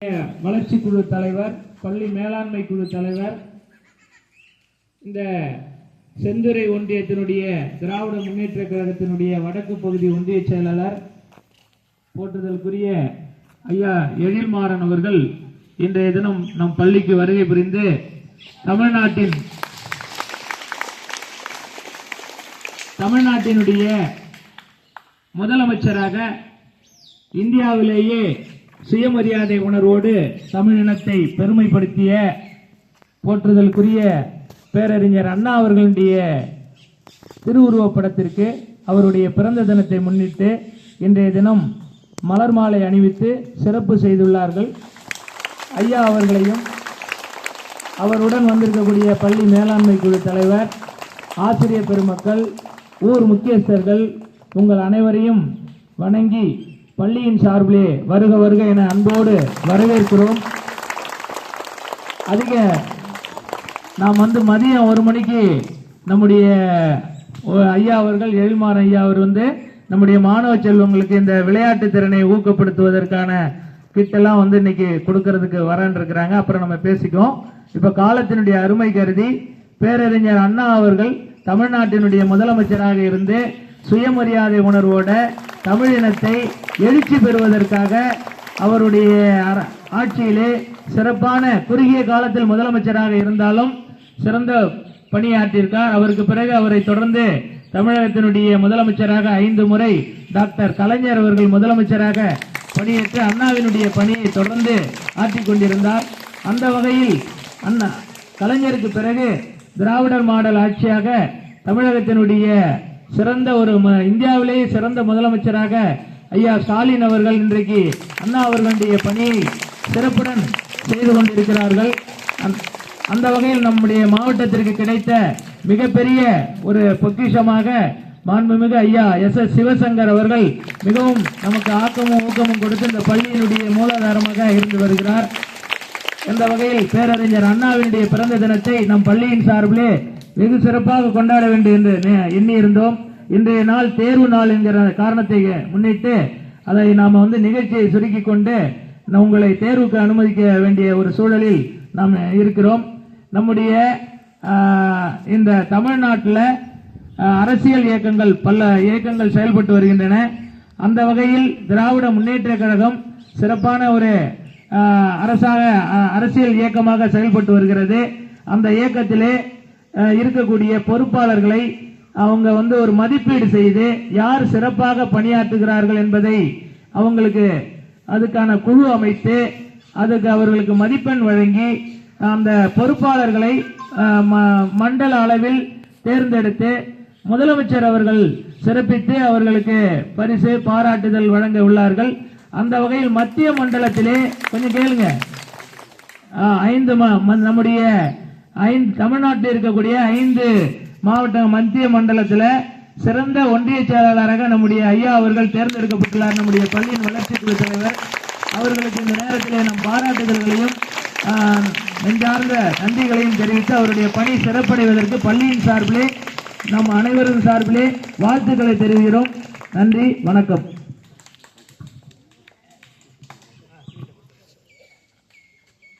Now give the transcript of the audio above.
வளர்ச்சி குழு தலைவர், பள்ளி மேலாண்மை குழு தலைவர், இந்த செந்துறை ஒன்றியத்தினுடைய திராவிட முன்னேற்ற கழகத்தினுடைய வடக்கு பகுதி ஒன்றிய செயலாளர் போற்றுதலுக்குரிய ஐயா எழில்மாறன் அவர்கள் இன்றைய தினம் நம் பள்ளிக்கு வருகை புரிந்து தமிழ்நாட்டினுடைய முதலமைச்சராக இந்தியாவிலேயே சுயமரியாதை உணர்வோடு தமிழினத்தை பெருமைப்படுத்திய போற்றுதலுக்குரிய பேரறிஞர் அண்ணா அவர்களுடைய திருவுருவப்படத்திற்கு அவருடைய பிறந்த தினத்தை முன்னிட்டு இன்றைய தினம் மலர் மாலை அணிவித்து சிறப்பு செய்துள்ளார்கள். ஐயா அவர்களையும் அவருடன் வந்திருக்கக்கூடிய பள்ளி மேலாண்மை குழு தலைவர், ஆசிரியர் பெருமக்கள், ஊர் முக்கியஸ்தர்கள் உங்கள் அனைவரையும் வணங்கி பள்ளியின் சார்பிலே வருக வருக என அன்போடு வரவேற்கிறோம். அதிக நாம் மதியம் 1 மணிக்கு நம்முடைய ஐயா அவர்கள் எழில்மாறன் ஐயா அவர் நம்முடைய மாணவ செல்வங்களுக்கு இந்த விளையாட்டு திறனை ஊக்கப்படுத்துவதற்கான கிட்டெல்லாம் இன்னைக்கு கொடுக்கறதுக்கு வரன்னு இருக்கிறாங்க. அப்புறம் நம்ம பேசிக்கோம். இப்ப காலத்தினுடைய அருமை கருதி பேரறிஞர் அண்ணா அவர்கள் தமிழ்நாட்டினுடைய முதலமைச்சராக இருந்து சுயமரியாதை உணர்வோட தமிழினத்தை எழுச்சி பெறுவதற்காக அவருடைய ஆட்சியிலே சிறப்பான குறுகிய காலத்தில் முதலமைச்சராக இருந்தாலும் சிறந்த பணியாற்றியிருக்கார். அவருக்கு பிறகு அவரை தொடர்ந்து தமிழகத்தினுடைய முதலமைச்சராக 5 முறை டாக்டர் கலைஞர் அவர்கள் முதலமைச்சராக பணியேற்று அண்ணாவினுடைய பணியை தொடர்ந்து ஆற்றிக் கொண்டிருந்தார். அந்த வகையில் அண்ணா கலைஞருக்கு பிறகு திராவிடர் மாடல் ஆட்சியாக தமிழகத்தினுடைய சிறந்த இந்தியாவிலேயே சிறந்த முதலமைச்சராக ஐயா ஸ்டாலின் அவர்கள் இன்றைக்கு அண்ணா அவர்களுடைய பணியை சிறப்புடன் செய்து கொண்டிருக்கிறார்கள். அந்த வகையில் நம்முடைய மாவட்டத்திற்கு கிடைத்த மிகப்பெரிய ஒரு பொக்கிஷமாக மாண்புமிகு ஐயா எஸ் சிவசங்கர் அவர்கள் மிகவும் நமக்கு ஆக்கமும் ஊக்கமும் கொடுத்து இந்த பள்ளியினுடைய மூலாதாரமாக இருந்து வருகிறார். இந்த வகையில் பேரறிஞர் அண்ணாவினுடைய பிறந்த தினத்தை நம் பள்ளியின் சார்பிலே வெகு சிறப்பாக கொண்டாட வேண்டும் என்று எண்ணி இருந்தோம். இன்றைய நாள் தேர்வு நாள் என்கிற காரணத்தை முன்னிட்டு அதை நாம நிகழ்ச்சியை சுருக்கிக் கொண்டு உங்களை தேர்வுக்கு அனுமதிக்க வேண்டிய ஒரு சூழலில் நாம் இருக்கிறோம். நம்முடைய இந்த தமிழ்நாட்டில் அரசியல் இயக்கங்கள் பல இயக்கங்கள் செயல்பட்டு வருகின்றன. அந்த வகையில் திராவிட முன்னேற்ற கழகம் சிறப்பான ஒரு அரசியல் இயக்கமாக செயல்பட்டு வருகிறது. அந்த இயக்கத்திலே இருக்கக்கூடிய பொறுப்பாளர்களை அவங்க ஒரு மதிப்பீடு செய்து யார் சிறப்பாக பணியாற்றுகிறார்கள் என்பதை அவங்களுக்கு அதுக்கான குழு அமைத்து அதுக்கு அவர்களுக்கு மதிப்பெண் வழங்கி அந்த பொறுப்பாளர்களை மண்டல அளவில் தேர்ந்தெடுத்து முதலமைச்சர் அவர்கள் சிறப்பித்து அவர்களுக்கு பரிசு பாராட்டுதல் வழங்க உள்ளார்கள். அந்த வகையில் மத்திய மண்டலத்திலே கொஞ்சம் கேளுங்க, 5 நம்முடைய தமிழ்நாட்டில் இருக்கக்கூடிய 5 மாவட்ட மத்திய மண்டலத்தில் சிறந்த ஒன்றிய செயலாளராக நம்முடைய ஐயா அவர்கள் தேர்ந்தெடுக்கப்பட்டுள்ளார். நம்முடைய பள்ளியின் வளர்ச்சி குழு தலைவர் அவர்களுக்கு இந்த நேரத்திலே நம் பாராட்டுதல்களையும் நெஞ்சார்ந்த நன்றிகளையும் தெரிவித்து அவருடைய பணி சிறப்படைவதற்கு பள்ளியின் சார்பிலே நம் அனைவரும் சார்பிலே வாழ்த்துக்களை தெரிவிக்கிறோம். நன்றி, வணக்கம்.